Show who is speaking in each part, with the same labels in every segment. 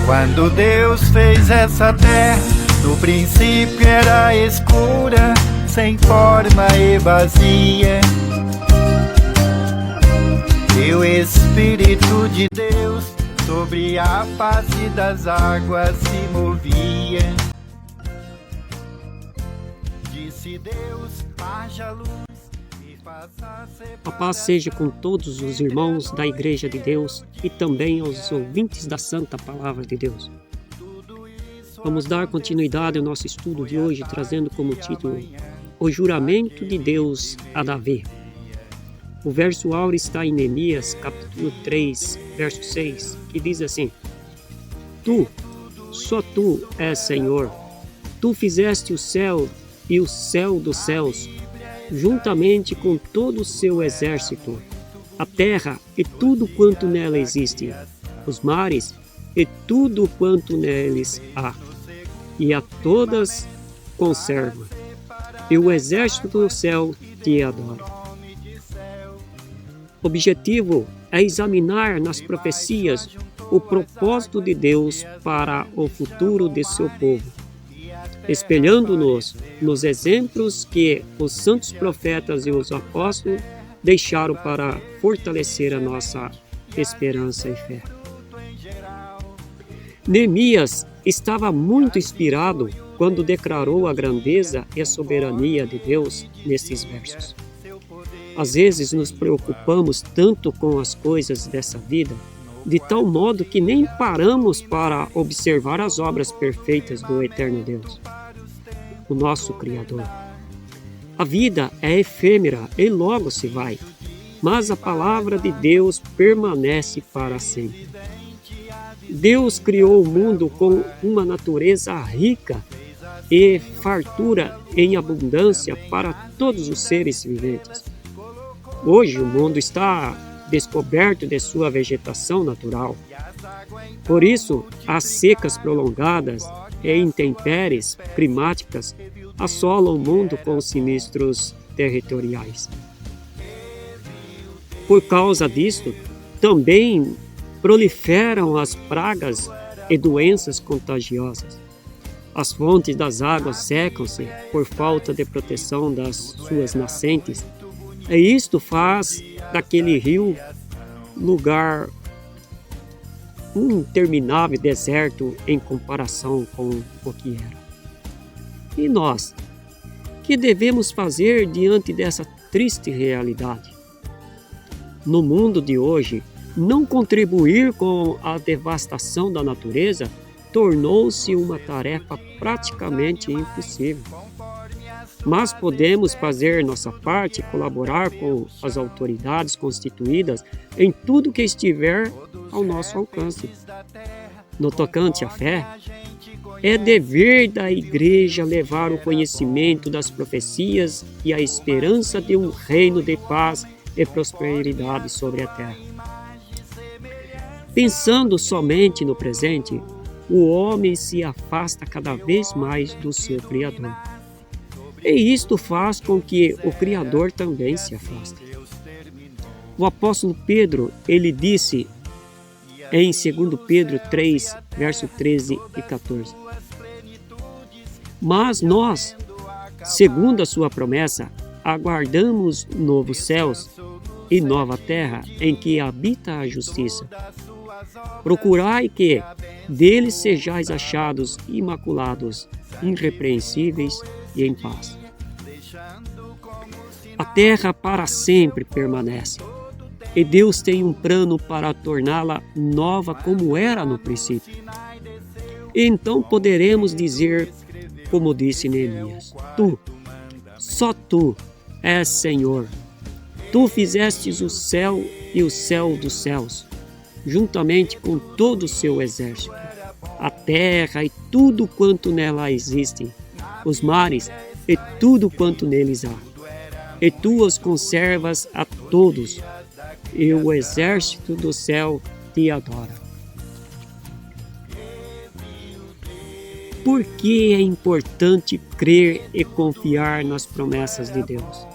Speaker 1: Quando Deus fez essa terra, no princípio era escura, sem forma e vazia. E o Espírito de Deus sobre a face das águas se movia. Disse Deus, haja luz.
Speaker 2: A paz seja com todos os irmãos da Igreja de Deus e também aos ouvintes da Santa Palavra de Deus. Vamos dar continuidade ao nosso estudo de hoje, trazendo como título O Juramento de Deus a Davi. O verso áureo está em Neemias, capítulo 3, verso 6, que diz assim: Tu, só Tu és Senhor, Tu fizeste o céu e o céu dos céus, juntamente com todo o seu exército, a terra e tudo quanto nela existe, os mares e tudo quanto neles há, e a todas conserva, e o exército do céu te adora. O objetivo é examinar nas profecias o propósito de Deus para o futuro de seu povo, espelhando-nos nos exemplos que os santos profetas e os apóstolos deixaram para fortalecer a nossa esperança e fé. Neemias estava muito inspirado quando declarou a grandeza e a soberania de Deus nestes versos. Às vezes nos preocupamos tanto com as coisas dessa vida, de tal modo que nem paramos para observar as obras perfeitas do eterno Deus, o nosso Criador. A vida é efêmera e logo se vai, mas a palavra de Deus permanece para sempre. Deus criou o mundo com uma natureza rica e fartura em abundância para todos os seres viventes. Hoje o mundo está descoberto de sua vegetação natural. Por isso, as secas prolongadas e intempéries climáticas assolam o mundo com sinistros territoriais. Por causa disto, também proliferam as pragas e doenças contagiosas. As fontes das águas secam-se por falta de proteção das suas nascentes, e isto faz daquele rio lugar um interminável deserto em comparação com o que era. E nós, que devemos fazer diante dessa triste realidade? No mundo de hoje, não contribuir com a devastação da natureza tornou-se uma tarefa praticamente impossível. Mas podemos fazer nossa parte e colaborar com as autoridades constituídas em tudo que estiver ao nosso alcance. No tocante à fé, é dever da Igreja levar o conhecimento das profecias e a esperança de um reino de paz e prosperidade sobre a terra. Pensando somente no presente, o homem se afasta cada vez mais do seu Criador. E isto faz com que o Criador também se afaste. O apóstolo Pedro, ele disse em 2 Pedro 3, verso 13 e 14: Mas nós, segundo a sua promessa, aguardamos novos céus e nova terra em que habita a justiça. Procurai que deles sejais achados imaculados, irrepreensíveis e em paz. A terra para sempre permanece, e Deus tem um plano para torná-la nova como era no princípio. E então poderemos dizer, como disse Neemias: Tu, só Tu és Senhor. Tu fizestes o céu e o céu dos céus, juntamente com todo o seu exército, a terra e tudo quanto nela existe, os mares e tudo quanto neles há. E tu os conservas a todos, e o exército do céu te adora. Por que é importante crer e confiar nas promessas de Deus?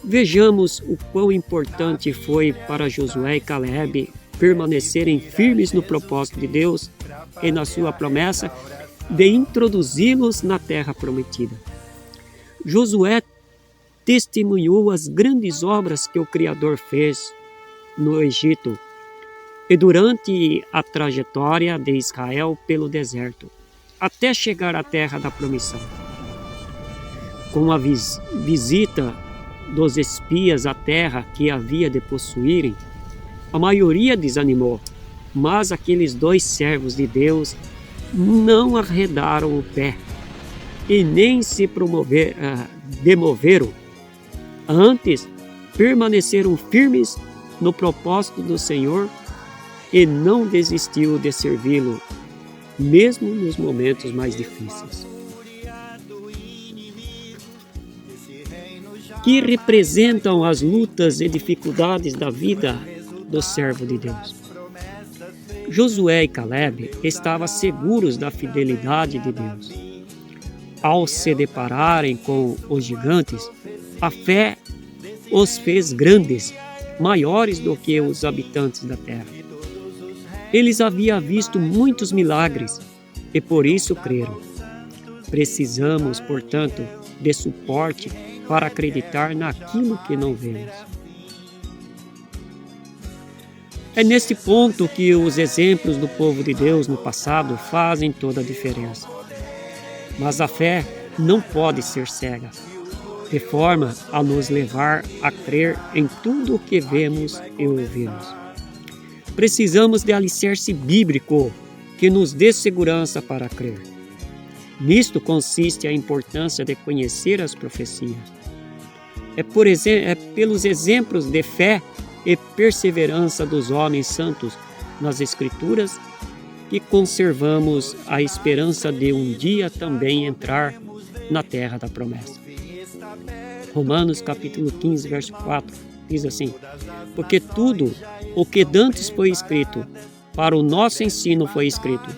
Speaker 2: Vejamos o quão importante foi para Josué e Caleb permanecerem firmes no propósito de Deus e na sua promessa de introduzi-los na terra prometida. Josué testemunhou as grandes obras que o Criador fez no Egito e durante a trajetória de Israel pelo deserto, até chegar à terra da promissão. Com a visita dos espias à terra que havia de possuírem, a maioria desanimou, mas aqueles 2 servos de Deus não arredaram o pé e nem se demoveram. Antes, permaneceram firmes no propósito do Senhor e não desistiu de servi-lo, mesmo nos momentos mais difíceis. Que representam as lutas e dificuldades da vida do servo de Deus. Josué e Caleb estavam seguros da fidelidade de Deus. Ao se depararem com os gigantes, a fé os fez grandes, maiores do que os habitantes da terra. Eles haviam visto muitos milagres e por isso creram. Precisamos, portanto, de suporte para acreditar naquilo que não vemos. É neste ponto que os exemplos do povo de Deus no passado fazem toda a diferença. Mas a fé não pode ser cega, de forma a nos levar a crer em tudo o que vemos e ouvimos. Precisamos de alicerce bíblico que nos dê segurança para crer. Nisto consiste a importância de conhecer as profecias. É pelos exemplos de fé e perseverança dos homens santos nas Escrituras que conservamos a esperança de um dia também entrar na terra da promessa. Romanos capítulo 15, verso 4, diz assim: porque tudo o que dantes foi escrito, para o nosso ensino foi escrito,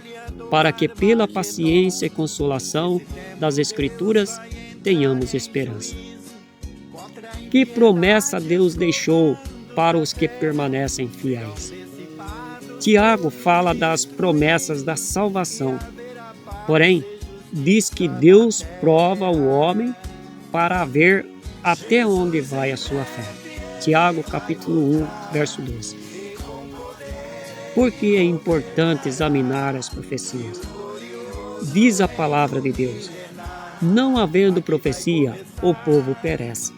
Speaker 2: para que pela paciência e consolação das Escrituras tenhamos esperança. Que promessa Deus deixou para os que permanecem fiéis? Tiago fala das promessas da salvação, porém, diz que Deus prova o homem para ver até onde vai a sua fé. Tiago capítulo 1, verso 12. Por que é importante examinar as profecias? Diz a palavra de Deus: não havendo profecia, o povo perece.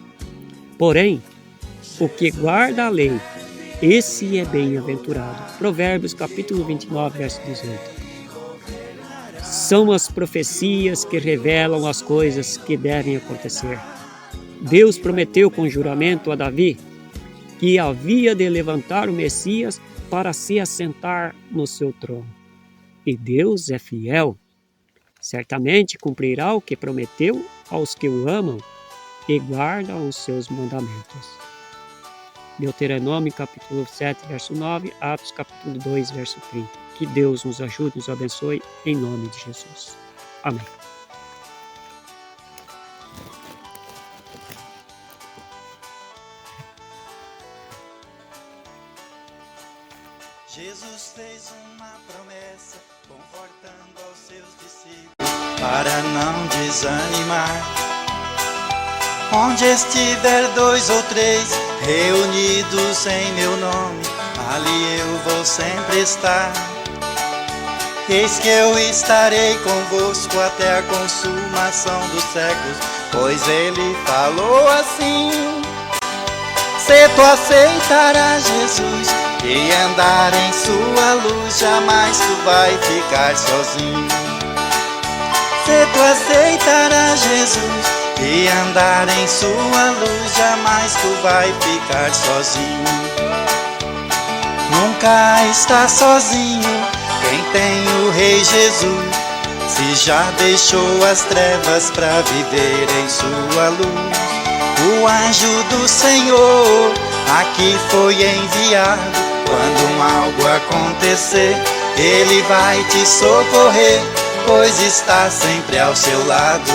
Speaker 2: Porém, o que guarda a lei, esse é bem-aventurado. Provérbios capítulo 29, verso 18. São as profecias que revelam as coisas que devem acontecer. Deus prometeu com juramento a Davi que havia de levantar o Messias para se assentar no seu trono. E Deus é fiel. Certamente cumprirá o que prometeu aos que o amam e guardam os seus mandamentos. Deuteronômio capítulo 7, verso 9, Atos capítulo 2, verso 30. Que Deus nos ajude, nos abençoe, em nome de Jesus. Amém.
Speaker 1: Jesus fez uma promessa, confortando aos seus discípulos, para não desanimar. Onde estiver 2 ou 3 reunidos em meu nome, ali eu vou sempre estar. Eis que eu estarei convosco até a consumação dos séculos, pois ele falou assim. Se tu aceitarás Jesus e andar em sua luz, jamais tu vai ficar sozinho. Se tu aceitarás Jesus e andar em sua luz, jamais tu vai ficar sozinho. Nunca está sozinho quem tem o Rei Jesus, se já deixou as trevas para viver em sua luz. O anjo do Senhor aqui foi enviado, Quando algo acontecer, Ele vai te socorrer, pois está sempre ao seu lado.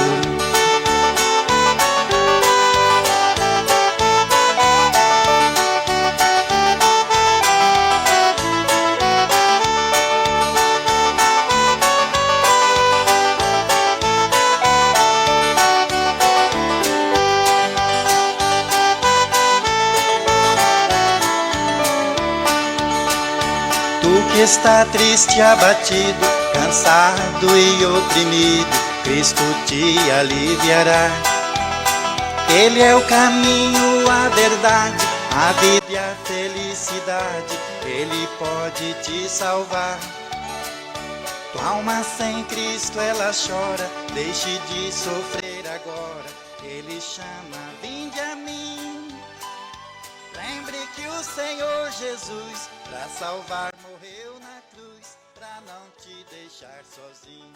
Speaker 1: Tu que está triste, abatido, cansado e oprimido, Cristo te aliviará. Ele é o caminho, a verdade, a vida e a felicidade. Ele pode te salvar. Tua alma sem Cristo, ela chora. Deixe de sofrer agora. Ele chama, vinde a mim. Lembre que o Senhor Jesus, para salvar, morreu na cruz, para não te deixar sozinho.